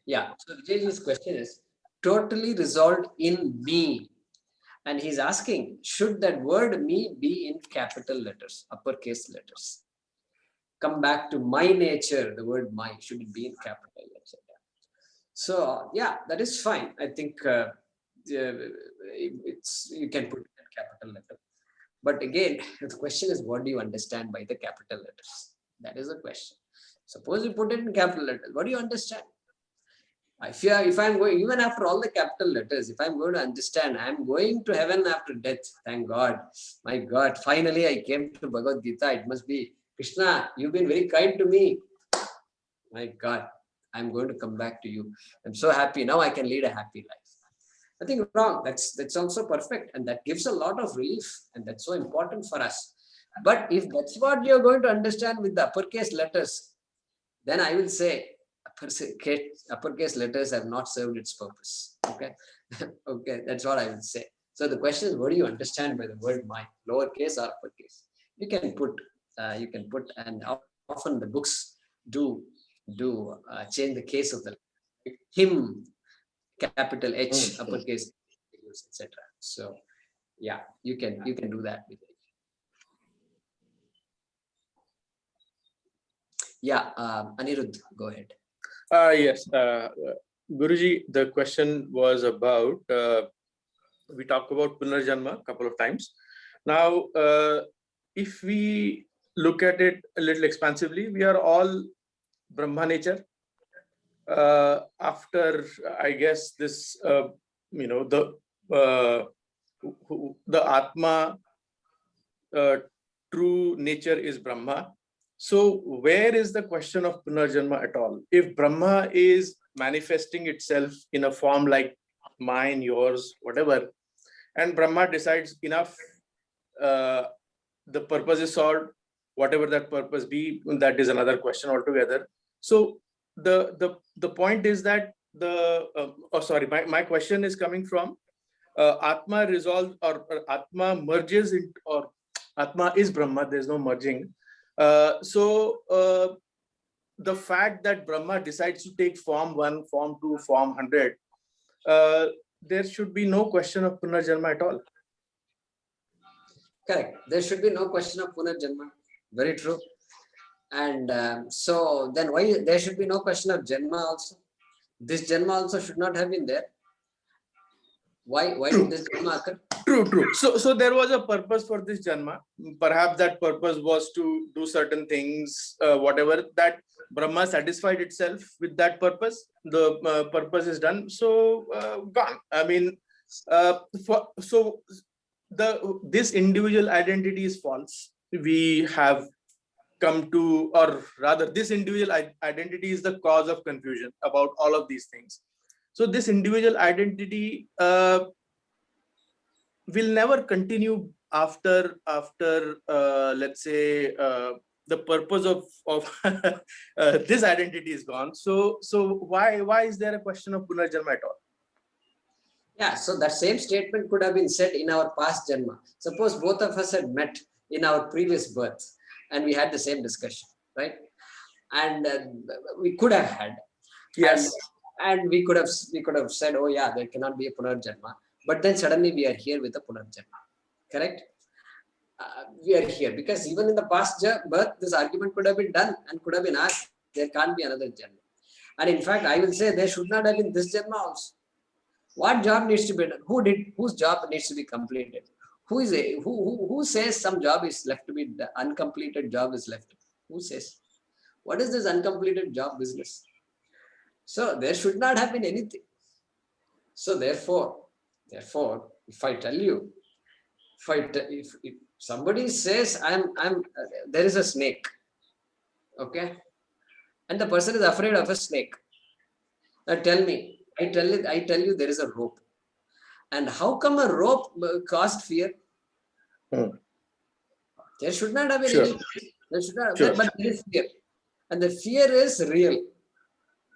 Yeah. So Vijay's question is totally resolved in me. And he's asking, should that word me be in capital letters, uppercase letters? Come back to my nature, the word my, should it be in capital letters? So yeah, that is fine. I think it's you can put it in capital letter. But again, the question is, what do you understand by the capital letters? That is the question. Suppose you put it in capital letters, what do you understand? If I'm going, even after all the capital letters, if I'm going to understand, I'm going to heaven after death. Thank God. My God, finally I came to Bhagavad Gita. It must be Krishna, you've been very kind to me. My God, I'm going to come back to you. I'm so happy. Now I can lead a happy life. Nothing wrong. That's also perfect. And that gives a lot of relief. And that's so important for us. But if that's what you're going to understand with the uppercase letters, then I will say uppercase letters have not served its purpose. Okay. Okay, that's what I would say. So the question is, what do you understand by the word my, lowercase or uppercase? You can put, and often the books do change the case of the him, capital H, uppercase, etc. So yeah, you can do that with it. Yeah, Anirudh, go ahead. Yes, Guruji, the question was about, we talked about Punarjanma a couple of times. Now, if we look at it a little expansively, we are all Brahma nature. After, I guess, this, the Atma, true nature is Brahma. So where is the question of Punarjanma at all? If Brahma is manifesting itself in a form like mine, yours, whatever, and Brahma decides enough, the purpose is solved, whatever that purpose be, that is another question altogether. So the point is that my question is coming from Atma resolves, or Atma merges into, or Atma is Brahma, there's no merging. The fact that Brahma decides to take form 1, form 2, form 100, there should be no question of Punarjanma at all. Correct. There should be no question of Punarjanma. Very true. And so then why there should be no question of Janma also? This Janma also should not have been there. Why did this Janma occur? True. So there was a purpose for this Janma. Perhaps that purpose was to do certain things, whatever, that Brahma satisfied itself with that purpose. The purpose is done. So gone. I mean, this individual identity is false. We have come to, or rather, this individual identity is the cause of confusion about all of these things. So this individual identity will never continue after let's say the purpose of this identity is gone. So why is there a question of Punarjanma at all? Yeah, so that same statement could have been said in our past Janma. Suppose both of us had met in our previous birth and we had the same discussion, right? And we could have had, yes, and we could have said, oh yeah, there cannot be a Punarjanma. But then suddenly we are here with a Punarjanma, correct? We are here because even in the past birth, this argument could have been done and could have been asked. There can't be another Janma. And in fact, I will say there should not have been this Janma also. What job needs to be done? Whose job needs to be completed? Who says some job is left to be done, uncompleted job is left? Who says? What is this uncompleted job business? So there should not have been anything. So therefore, if I tell you, if somebody says there is a snake, okay, and the person is afraid of a snake, now tell me, I tell you there is a rope, and how come a rope caused fear? There should not have been any. There should not, but there is fear, and the fear is real.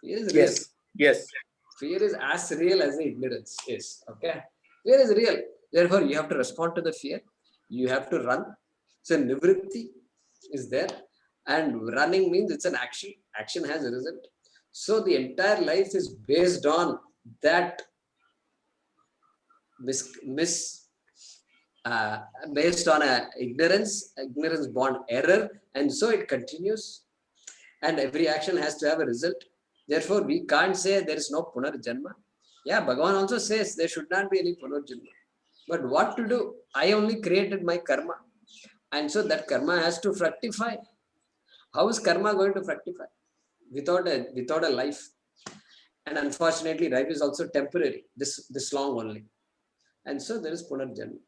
Fear is real. Yes. Fear is as real as the ignorance is. Okay, fear is real. Therefore, you have to respond to the fear. You have to run. So nivritti is there, and running means it's an action. Action has a result. So the entire life is based on that uh, based on a ignorance born error, and so it continues. And every action has to have a result. Therefore, we can't say there is no punarjanma. Yeah, Bhagavan also says there should not be any punarjanma. But what to do? I only created my karma. And so that karma has to fructify. How is karma going to fructify? Without a life. And unfortunately, life is also temporary, this long only. And so there is punarjanma.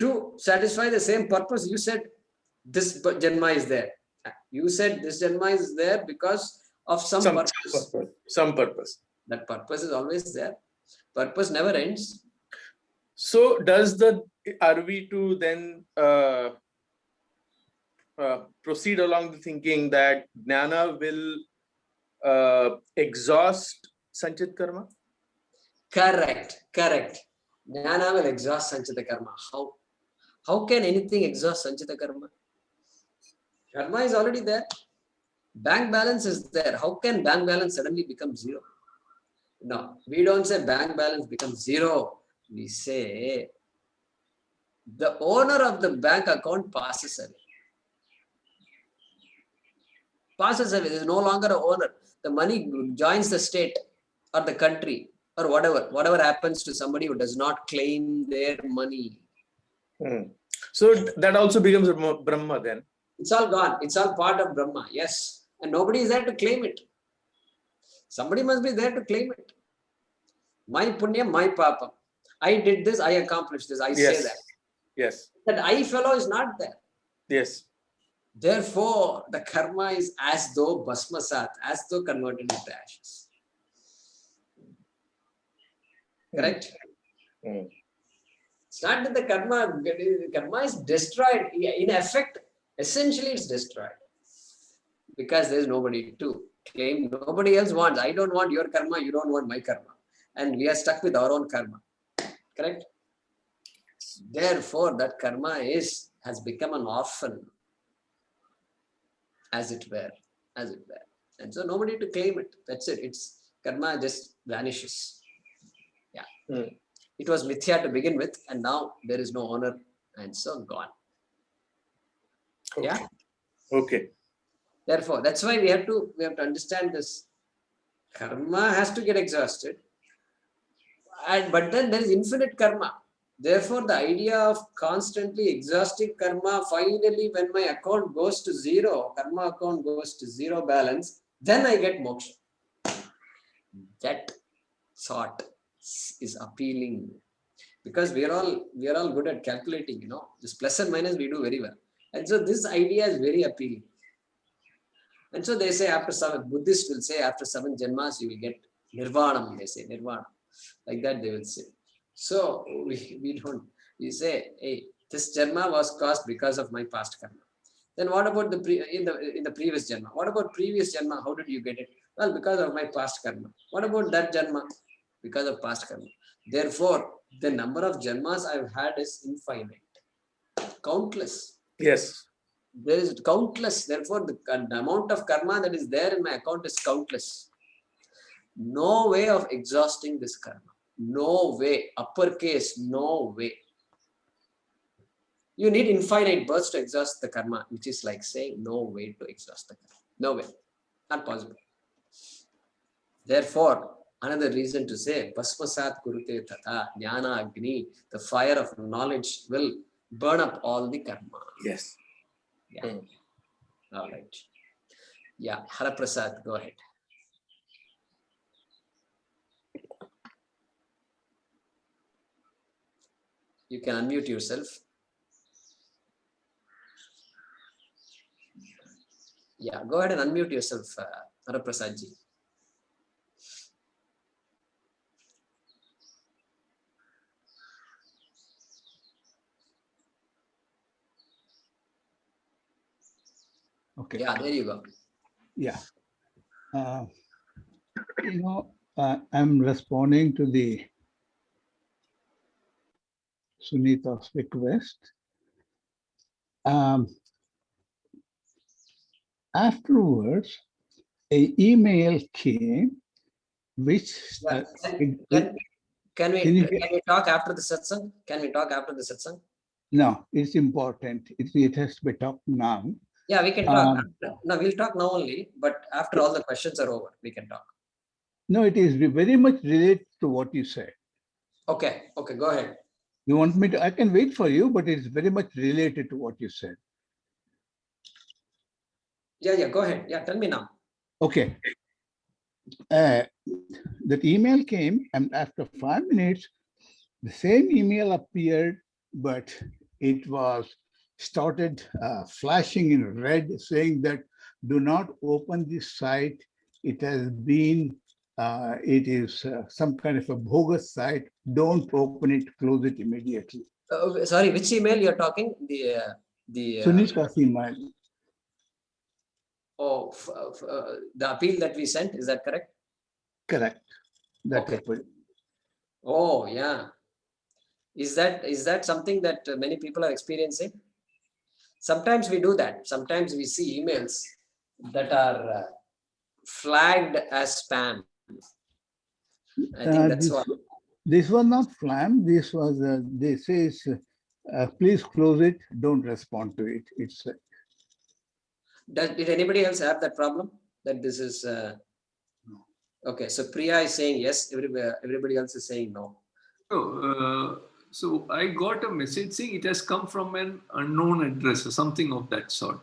To satisfy the same purpose, you said this janma is there. You said this janma is there because of some purpose. Some purpose. That purpose is always there. Purpose never ends. So are we to then proceed along the thinking that jnana will exhaust sanchit karma? Correct. Jnana will exhaust sanchita karma. How can anything exhaust sanchita karma? Karma is already there. Bank balance is there. How can bank balance suddenly become zero? No, we don't say bank balance becomes zero. We say the owner of the bank account passes away. There is no longer an owner. The money joins the state or the country or whatever happens to somebody who does not claim their money. So that also becomes Brahma then. It's all gone. It's all part of Brahma. Yes. And nobody is there to claim it. Somebody must be there to claim it. My punya, my papa. I did this, I accomplished this. I say that. Yes. That I fellow is not there. Yes. Therefore, the karma is as though bhasmasat, as though converted into ashes. Correct? It's not that the karma is destroyed. In effect, essentially it's destroyed. Because there's nobody to claim. Nobody else wants. I don't want your karma, you don't want my karma. And we are stuck with our own karma. Correct? Therefore, that karma has become an orphan. As it were. And so nobody to claim it. That's it. It's karma just vanishes. Yeah. It was mithya to begin with, and now there is no owner, and so gone. Okay. Yeah. Okay. Therefore, that's why we have to understand this. Karma has to get exhausted, but then there is infinite karma. Therefore, the idea of constantly exhausting karma, finally, when my account goes to zero, karma account goes to zero balance, then I get moksha. That thought is appealing, because we are all good at calculating, this plus and minus we do very well. And so this idea is very appealing. And so they say after 7, Buddhists will say after 7 janmas you will get nirvanam, they say nirvana. Like that they will say. So we say, hey, this janma was caused because of my past karma. Then what about in the previous janma? What about previous janma? How did you get it? Well, because of my past karma. What about that janma? Because of past karma. Therefore, the number of janmas I've had is infinite. Countless. Yes. There is countless. Therefore, the amount of karma that is there in my account is countless. No way of exhausting this karma. No way. Uppercase, no way. You need infinite births to exhaust the karma, which is like saying no way to exhaust the karma. No way. Not possible. Therefore, another reason to say, Bhasmasat Kurute Tata, Jnana Agni, the fire of knowledge will burn up all the karma. Yes. Yeah. All right. Yeah. Haraprasad, go ahead. You can unmute yourself. Yeah, go ahead and unmute yourself, Haraprasad ji. Okay. Yeah, there you go. Yeah. I'm responding to the Sunita's request. Afterwards, a email came, which Yeah. it- Can we Can you hear- can we talk after the satsang? Can we talk after the satsang? no, it's important. It has to be talked now. Yeah, we can talk. Um, No, we'll talk now only, but after all the questions are over, we can talk. No, it is very much related to what you said. Okay, okay, go ahead. You want me to? I can wait for you, but it's very much related to what you said. Yeah, go ahead. Yeah, tell me now. Okay. That email came, and after 5 minutes, the same email appeared, but it was started flashing in red, saying that do not open this site. It has been, it is some kind of a bogus site. Don't open it, close it immediately. Sorry, which email you're talking? Sunita's email. The appeal that we sent, is that correct? Correct. That Okay. appeal. Oh, yeah. Is that something that many people are experiencing? Sometimes we do that. Sometimes we see emails that are flagged as spam. I think that's what. This was not flam. This was, this is, please close it. Don't respond to it. It's Did anybody else have that problem? That this is okay. So Priya is saying yes. Everybody else is saying no. So I got a message saying it has come from an unknown address or something of that sort.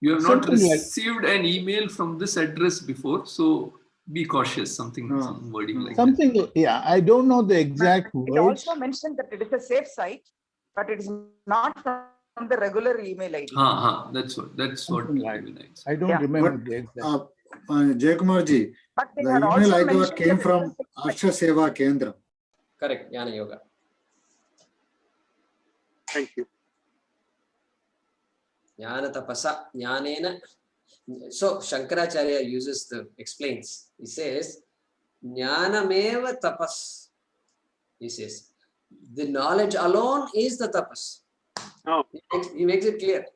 You have not Something like- received an email from this address before, so be cautious. Some wording like that. something. Yeah, I don't know the exact It words. also mentioned that it is a safe site, but it is not from the regular email ID. That's what. Something like maybe nice. I don't Yeah. remember But, the exact. Jaykumar ji, But they the had email also I got mentioned came that from it is a safe Arsha Seva Kendra. Correct. Jnana Yoga. Thank you. Jnana tapasa. Jnanena. So Shankaracharya explains. He says, Jnanameva tapas. He says, the knowledge alone is the tapas. Oh. He makes it clear.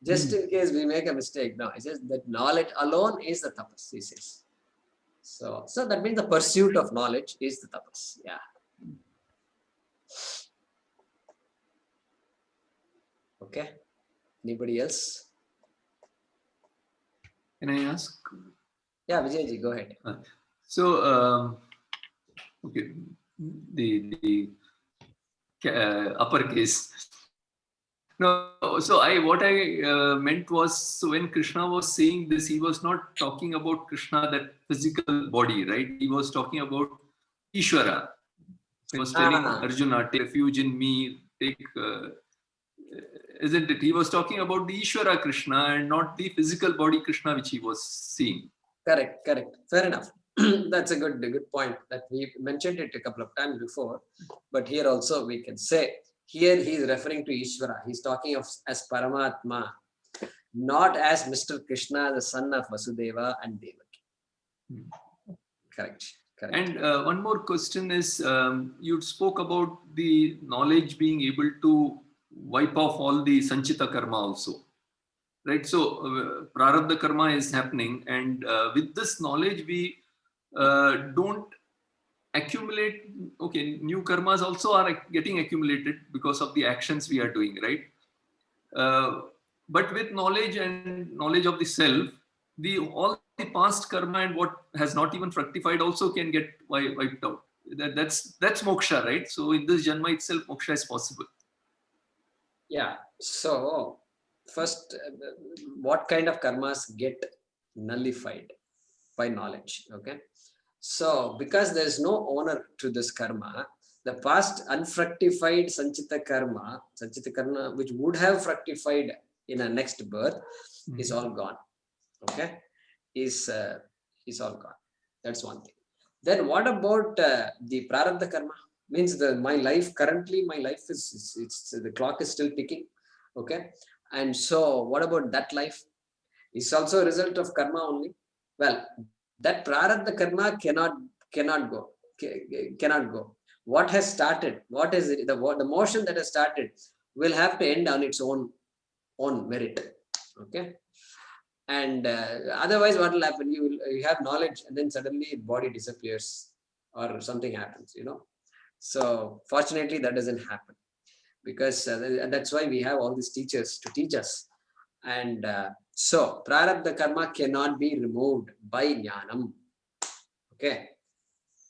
Just in case we make a mistake. No, he says that knowledge alone is the tapas, he says. So that means the pursuit of knowledge is the tapas. Yeah. Okay. Anybody else? Can I ask? Yeah, Vijayji, go ahead. So, okay, the uppercase. No, so what I meant was, so when Krishna was saying this, he was not talking about Krishna, that physical body, right? He was talking about Ishvara. He was telling Arjuna, take refuge in me, isn't it? He was talking about the Ishvara Krishna and not the physical body Krishna which he was seeing. Correct. Fair enough. That's a good point that we mentioned it a couple of times before, but here also we can say, here he is referring to Ishvara. He's talking of as Paramatma, not as Mr. Krishna, the son of Vasudeva and Devaki. Correct. And one more question is, you spoke about the knowledge being able to wipe off all the Sanchita Karma also. Right, so Prarabdha Karma is happening, and with this knowledge, we don't accumulate. Okay, new karmas also are getting accumulated because of the actions we are doing, right? But with knowledge and knowledge of the self, all the past karma and what has not even fructified also can get wiped out. That's moksha, right? So in this janma itself, moksha is possible. Yeah. So first, what kind of karmas get nullified by knowledge? Okay. So because there is no owner to this karma, the past unfructified Sanchita karma, which would have fructified in a next birth, is all gone. Okay, is all gone. That's one thing. Then what about the Prarabdha karma? Means my life currently, my life is the clock is still ticking. Okay, and so what about that life? Is also a result of karma only. Well, that Prarabdha karma cannot go. What has started? What is it? The motion that has started will have to end on its own merit. Okay. And otherwise, what will happen? You have knowledge, and then suddenly body disappears, or something happens. So fortunately, that doesn't happen, because that's why we have all these teachers to teach us. And so prarabdha karma cannot be removed by jnanam. Okay.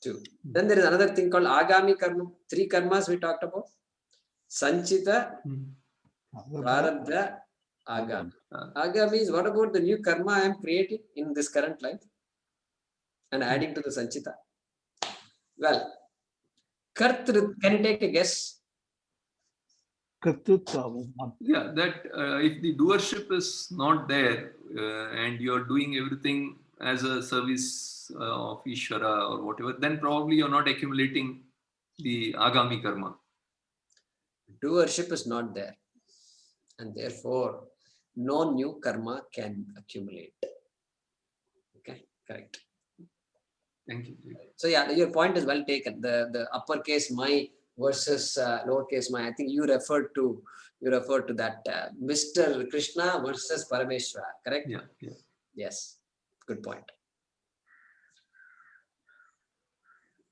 2. Then there is another thing called agami karma. 3 karmas we talked about: sanchita, prarabdha, agami. Agami is what about the new karma I am creating in this current life and adding to the sanchita? Well, kartru, can you take a guess? Kartrutva. Yeah, that if the doership is not there and you're doing everything as a service of Ishvara or whatever, then probably you're not accumulating the agami karma. Doership is not there, and therefore no new karma can accumulate. Okay, correct. Thank you. So yeah, your point is well taken. The uppercase my versus lowercase my. I think you referred to that Mr. Krishna versus Parameshwara. Correct? Yeah, yeah. Yes. Good point.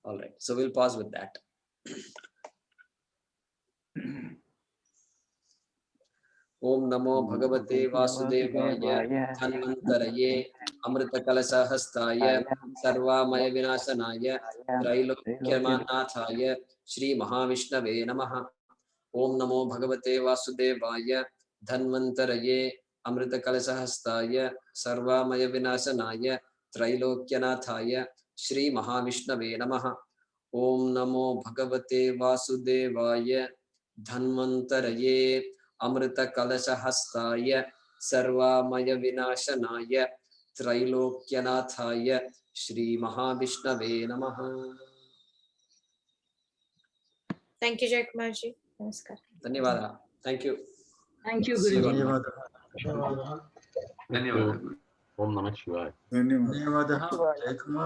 All right. So we'll pause with that. Om Namo Bhagavate Vasudevaya Dhanvantaraye Amrita Kalasahastaya Sarvamaya Vinasanaya Trailokyamanathaye Shri Mahavishnave Namaha. Om Namo Bhagavate Vasudevaya Dhanvantaraye Amrita Kalasahastaya Sarvamaya Vinasanaya Trailokyanathaye Shri Mahavishnave Namaha. Om Namo Bhagavate Vasudevaya Dhanvantaraye Amrita Kalasahastaya Sarvamaya Vinashanaya Trailokyanathaye Shri Mahavishnave Namaha. Thank you, Jaykumarji. Namaskar. Dhanyavada. Thank you. Thank you, See you Guruji. on Dhanyawad. Om Namah Shivaya. ధన్యవాదాలు. ధన్యవాదాలు. జయకుమార్